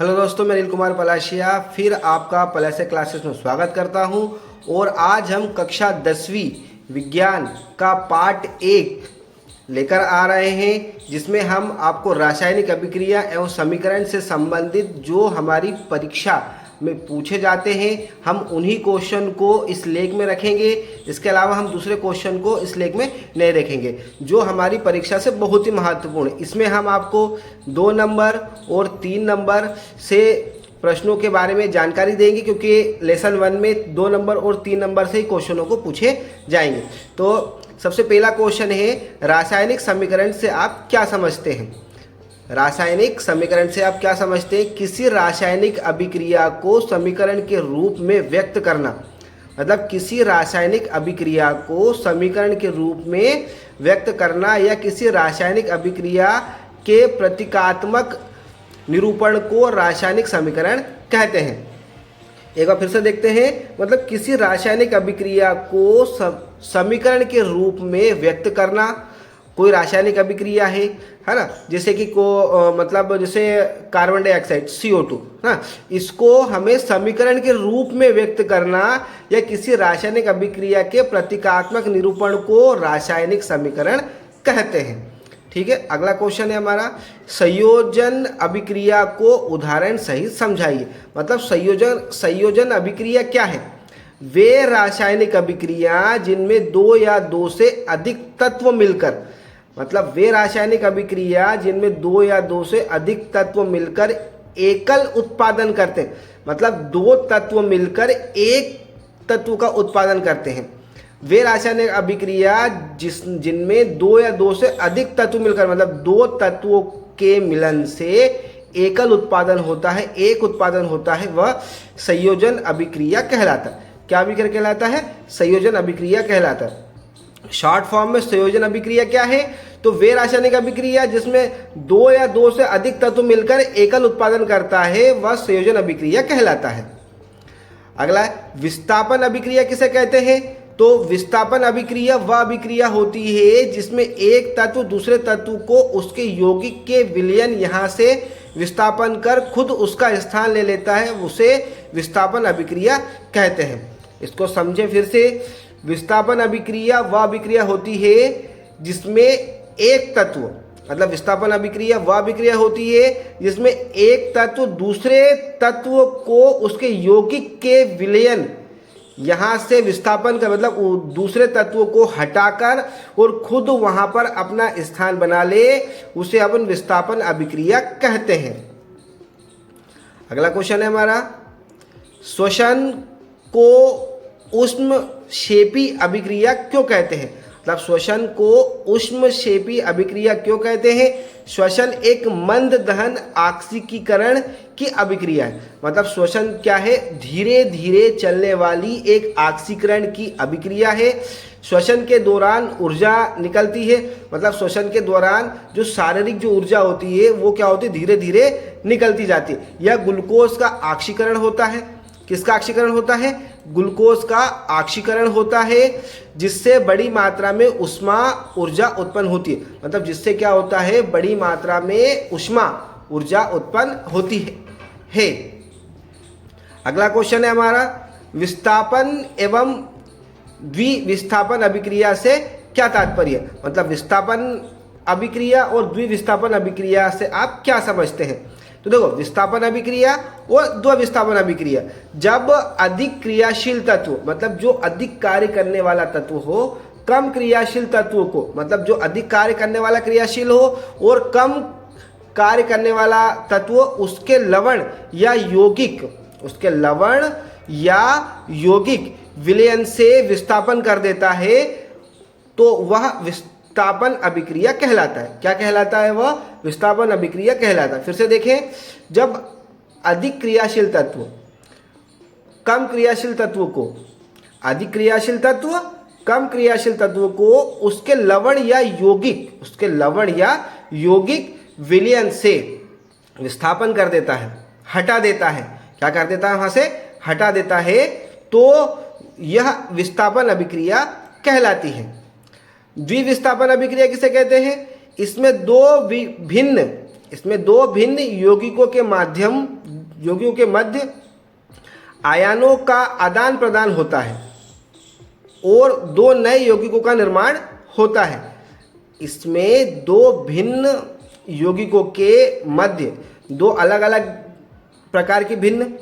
Hello दोस्तों, मैं अनिल कुमार पलाशिया फिर आपका पलाशिया क्लासेस में स्वागत करता हूं। और आज हम कक्षा 10वीं विज्ञान का पार्ट 1 लेकर आ रहे हैं, जिसमें हम आपको रासायनिक अभिक्रिया एवं समीकरण से संबंधित जो हमारी परीक्षा में पूछे जाते हैं, हम उन्हीं क्वेश्चन को इस लेख में रखेंगे। इसके अलावा हम दूसरे क्वेश्चन को इस लेख में नहीं रखेंगे जो हमारी परीक्षा से बहुत ही महत्वपूर्ण है। इसमें हम आपको 2 नंबर और 3 नंबर से प्रश्नों के बारे में जानकारी देंगे, क्योंकि लेसन 1 में 2 नंबर और 3 नंबर से ही क्वेश्चनों को पूछे जाएंगे। तो सबसे पहला क्वेश्चन है, रासायनिक समीकरण से आप क्या समझते हैं? रासायनिक समीकरण से आप क्या समझते हैं? किसी रासायनिक अभिक्रिया को समीकरण के रूप में व्यक्त करना, मतलब किसी रासायनिक अभिक्रिया को समीकरण के रूप में व्यक्त करना या किसी रासायनिक अभिक्रिया के प्रतीकात्मक निरूपण को रासायनिक समीकरण कहते हैं। एक बार फिर से देखते हैं, मतलब किसी रासायनिक अभिक्रिया को समीकरण के रूप में व्यक्त करना। कोई रासायनिक अभिक्रिया है ना, जैसे कि मतलब जैसे कार्बन डाइऑक्साइड CO2 ना, इसको हमें समीकरण के रूप में व्यक्त करना या किसी रासायनिक अभिक्रिया के प्रतीकात्मक निरूपण को रासायनिक समीकरण कहते हैं। ठीक है, अगला क्वेश्चन है हमारा, संयोजन अभिक्रिया को उदाहरण सहित समझाइए। मतलब संयोजन अभिक्रिया क्या है? वे रासायनिक अभिक्रिया जिनमें 2 या 2 से अधिक तत्व मिलकर, मतलब वे रासायनिक अभिक्रिया जिनमें 2 या 2 से अधिक तत्व मिलकर एकल उत्पादन करते हैं। मतलब 2 तत्व मिलकर एक तत्व का उत्पादन करते हैं। वे रासायनिक अभिक्रिया जिनमें 2 या 2 से अधिक तत्व मिलकर, मतलब 2 तत्वों के मिलन से एकल उत्पादन होता है, एक उत्पादन होता है, वह संयोजन अभिक्रिया कहलाता है। क्या अभिक्रिया कहलाता है? संयोजन अभिक्रिया कहलाता है। शॉर्ट फॉर्म में संयोजन अभिक्रिया क्या है? तो वे रासायनिक अभिक्रिया जिसमें 2 या 2 से अधिक तत्व मिलकर एकल उत्पादन करता है, वह संयोजन अभिक्रिया कहलाता है। अगला है, विस्थापन अभिक्रिया किसे कहते हैं? तो विस्थापन अभिक्रिया वह अभिक्रिया होती है जिसमें एक तत्व दूसरे तत्व को उसके यौगिक के विलयन यहाँ से विस्थापन कर खुद उसका स्थान ले लेता है, उसे विस्थापन अभिक्रिया कहते हैं। इसको समझें फिर से। विस्थापन अभिक्रिया वह अभिक्रिया होती है जिसमें एक तत्व, मतलब विस्थापन अभिक्रिया वह अभिक्रिया होती है जिसमें एक तत्व दूसरे तत्व को उसके यौगिक के विलयन यहाँ से विस्थापन कर, मतलब दूसरे तत्व को हटाकर और खुद वहाँ पर अपना स्थान बना ले, उसे अपन विस्थापन अभिक्रिया कहते हैं। अगला क्वेश्चन है हमारा, श्वसन को ऊष्मक्षेपी अभिक्रिया क्यों कहते हैं? मतलब श्वसन को ऊष्मक्षेपी अभिक्रिया क्यों कहते हैं? श्वसन एक मंद दहन ऑक्सीकरण की अभिक्रिया है। मतलब श्वसन क्या है? धीरे धीरे चलने वाली एक ऑक्सीकरण की अभिक्रिया है। श्वसन के दौरान ऊर्जा निकलती है, मतलब श्वसन के दौरान जो शारीरिक जो ऊर्जा होती है वो क्या होती है? धीरे धीरे निकलती जाती है। यह ग्लूकोज का ऑक्सीकरण होता है। किसका ऑक्सीकरण होता है? ग्लूकोज का ऑक्सीकरण होता है, जिससे बड़ी मात्रा में ऊष्मा ऊर्जा उत्पन्न होती है। मतलब जिससे क्या होता है? बड़ी मात्रा में ऊष्मा ऊर्जा उत्पन्न होती है। अगला क्वेश्चन है हमारा, विस्थापन एवं द्विविस्थापन अभिक्रिया से क्या तात्पर्य? मतलब विस्थापन अभिक्रिया और द्विविस्थापन अभिक्रिया से आप क्या समझते हैं? तो देखो, विस्थापन अभिक्रिया और द्विविस्थापन अभिक्रिया, जब अधिक क्रियाशील तत्व, मतलब जो अधिक कार्य करने वाला तत्व हो, कम क्रियाशील तत्वों को, मतलब जो अधिक कार्य करने वाला क्रियाशील हो और कम कार्य करने वाला तत्व उसके लवण या यौगिक विलयन से विस्थापन कर देता है, तो वह विस्थापन अभिक्रिया कहलाता है। क्या कहलाता है? वह विस्थापन अभिक्रिया कहलाता है। फिर से देखें, जब अधिक क्रियाशील तत्व कम क्रियाशील तत्व को, अधिक क्रियाशील तत्व कम क्रियाशील तत्व को उसके लवण या यौगिक विलयन से विस्थापन कर देता है, हटा देता है। क्या कर देता है? वहां से हटा देता है, तो यह विस्थापन अभिक्रिया कहलाती है। द्विविस्थापन अभिक्रिया किसे कहते हैं? इसमें दो भिन्न यौगिकों के माध्यम यौगिकों के मध्य आयनों का आदान प्रदान होता है और दो नए यौगिकों का निर्माण होता है। इसमें दो भिन्न यौगिकों के मध्य दो अलग अलग प्रकार की भिन्न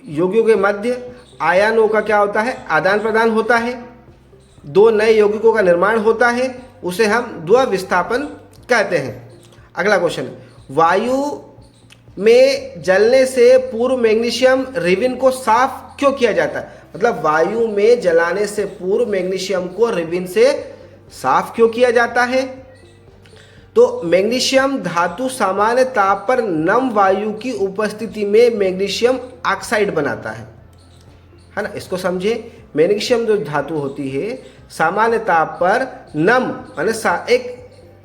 यौगिकों के मध्य आयनों का क्या होता है, आदान प्रदान होता है, दो नए यौगिकों का निर्माण होता है, उसे हम द्विविस्थापन कहते हैं। अगला क्वेश्चन, वायु में जलने से पूर्व मैग्नीशियम रिबिन को साफ क्यों किया जाता है? मतलब वायु में जलाने से पूर्व मैग्नीशियम को रिबिन से साफ क्यों किया जाता है? तो मैग्नीशियम धातु सामान्य ताप पर नम वायु की उपस्थिति में मैग्नीशियम ऑक्साइड बनाता है ना, इसको समझे। मैग्नीशियम जो धातु होती है सामान्य ताप पर नम माने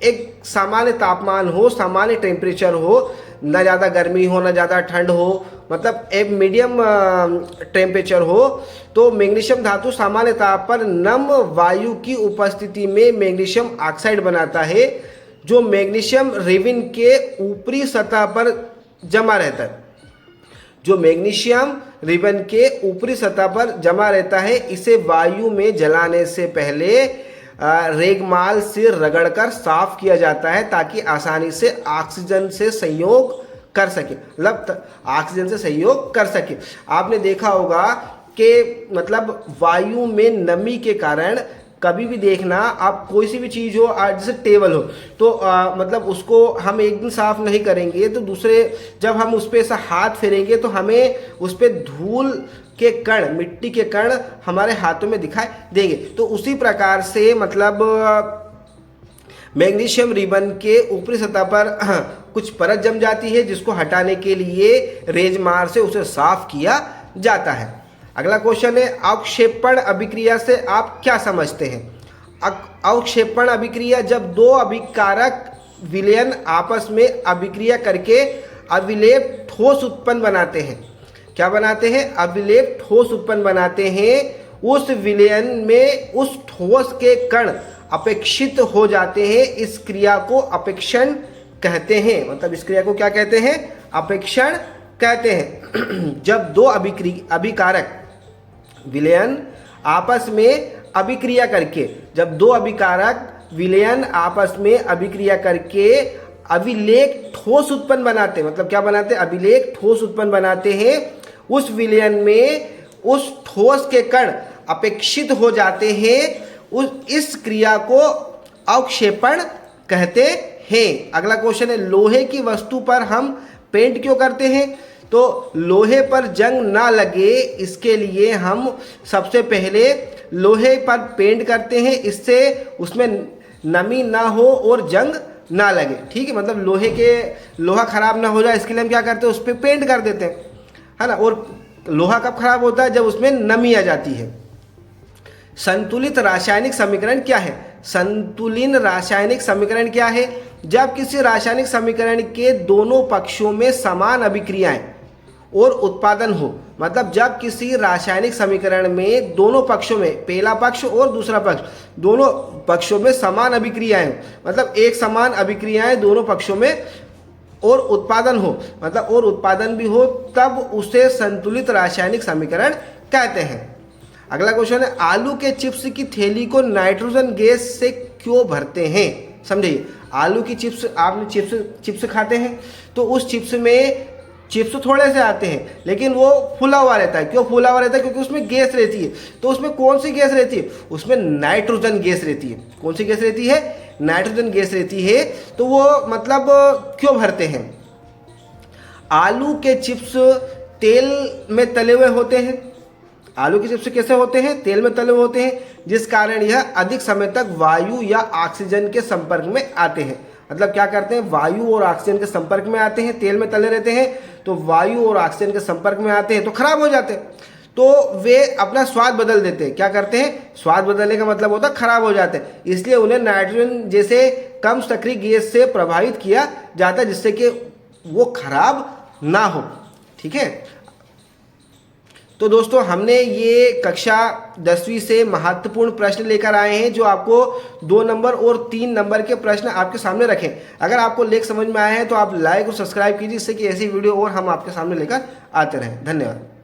एक सामान्य तापमान हो, सामान्य टेम्परेचर हो, ना ज़्यादा गर्मी हो ना ज़्यादा ठंड हो, मतलब एक मीडियम टेम्परेचर हो, तो मैग्नीशियम धातु सामान्य ताप पर नम वायु की उपस्थिति में मैग्नीशियम ऑक्साइड बनाता है, जो मैग्नीशियम रिबिन के ऊपरी सतह पर जमा रहता है। जो मैग्नीशियम रिबन के ऊपरी सतह पर जमा रहता है, इसे वायु में जलाने से पहले रेगमाल से रगड़कर साफ किया जाता है ताकि आसानी से ऑक्सीजन से संयोग कर सके, मतलब ऑक्सीजन से संयोग कर सके। आपने देखा होगा कि मतलब वायु में नमी के कारण कभी भी देखना आप कोई सी भी चीज़ हो, जैसे टेबल हो तो मतलब उसको हम एक दिन साफ नहीं करेंगे तो दूसरे जब हम उस पर ऐसा हाथ फेरेंगे तो हमें उस पर धूल के कण, मिट्टी के कण हमारे हाथों में दिखाई देंगे। तो उसी प्रकार से मतलब मैग्नीशियम रिबन के ऊपरी सतह पर कुछ परत जम जाती है जिसको हटाने के लिए रेजमार से उसे साफ किया जाता है। अगला क्वेश्चन है, अवक्षेपण अभिक्रिया से आप क्या समझते हैं? अवक्षेपण अभिक्रिया जब दो अभिकारक विलयन आपस में अभिक्रिया करके अभिलेप ठोस उत्पन्न बनाते हैं। क्या बनाते हैं? अभिलेप ठोस उत्पन्न बनाते हैं। उस विलयन में उस ठोस के कण अपेक्षित हो जाते हैं। इस क्रिया को अपेक्षण कहते हैं। मतलब इस क्रिया को क्या कहते हैं? अपेक्षण कहते हैं। जब दो अभिकारक विलयन आपस में अभिक्रिया करके, जब दो अभिकारक विलयन आपस में अभिक्रिया करके अभिलेख ठोस उत्पन्न बनाते हैं, मतलब क्या बनाते हैं? अभिलेख ठोस उत्पन्न बनाते हैं। उस विलयन में उस ठोस के कण अपेक्षित हो जाते हैं। इस क्रिया को अवक्षेपण कहते हैं। अगला क्वेश्चन है, लोहे की वस्तु पर हम पेंट क्यों करते हैं? तो लोहे पर जंग ना लगे इसके लिए हम सबसे पहले लोहे पर पेंट करते हैं, इससे उसमें नमी ना हो और जंग ना लगे। ठीक है, मतलब लोहा खराब ना हो जाए इसके लिए हम क्या करते हैं? उस पर पेंट कर देते हैं, है ना। और लोहा कब खराब होता है? जब उसमें नमी आ जाती है। संतुलित रासायनिक समीकरण क्या है? संतुलित रासायनिक समीकरण क्या है? जब किसी रासायनिक समीकरण के दोनों पक्षों में समान अभिक्रियाएं और उत्पादन हो, मतलब जब किसी रासायनिक समीकरण में दोनों पक्षों में, पहला पक्ष और दूसरा पक्ष, दोनों पक्षों में समान अभिक्रियाएं, मतलब एक समान अभिक्रियाएं दोनों पक्षों में और उत्पादन हो, मतलब और उत्पादन भी हो, तब उसे संतुलित रासायनिक समीकरण कहते हैं। अगला क्वेश्चन है, आलू के चिप्स की थैली को नाइट्रोजन गैस से क्यों भरते हैं? समझिए, आलू की चिप्स, आपने चिप्स खाते हैं तो उस चिप्स में चिप्स थोड़े से आते हैं लेकिन वो फूला हुआ रहता है। क्यों फूला हुआ रहता है? क्योंकि उसमें गैस रहती है। तो उसमें कौन सी गैस रहती है? उसमें नाइट्रोजन गैस रहती है। कौन सी गैस रहती है? नाइट्रोजन गैस रहती है। तो वो मतलब क्यों भरते हैं? आलू के चिप्स तेल में तले हुए होते हैं। आलू के चिप्स कैसे होते हैं? तेल में तले हुए होते हैं, जिस कारण यह अधिक समय तक वायु या ऑक्सीजन के संपर्क में आते हैं। मतलब क्या करते हैं? वायु और ऑक्सीजन के संपर्क में आते हैं, तेल में तले रहते हैं, तो वायु और ऑक्सीजन के संपर्क में आते हैं तो खराब हो जाते हैं। तो वे अपना स्वाद बदल देते हैं। क्या करते हैं? स्वाद बदलने का मतलब होता है खराब हो जाते हैं। इसलिए उन्हें नाइट्रोजन जैसे कम सक्रिय गैस से प्रभावित किया जाता है जिससे कि वो खराब ना हो। ठीक है, तो दोस्तों हमने ये कक्षा 10वीं से महत्वपूर्ण प्रश्न लेकर आए हैं जो आपको 2 नंबर और 3 नंबर के प्रश्न आपके सामने रखें। अगर आपको लेख समझ में आए हैं तो आप लाइक और सब्सक्राइब कीजिए, जिससे कि ऐसी वीडियो और हम आपके सामने लेकर आते रहें। धन्यवाद।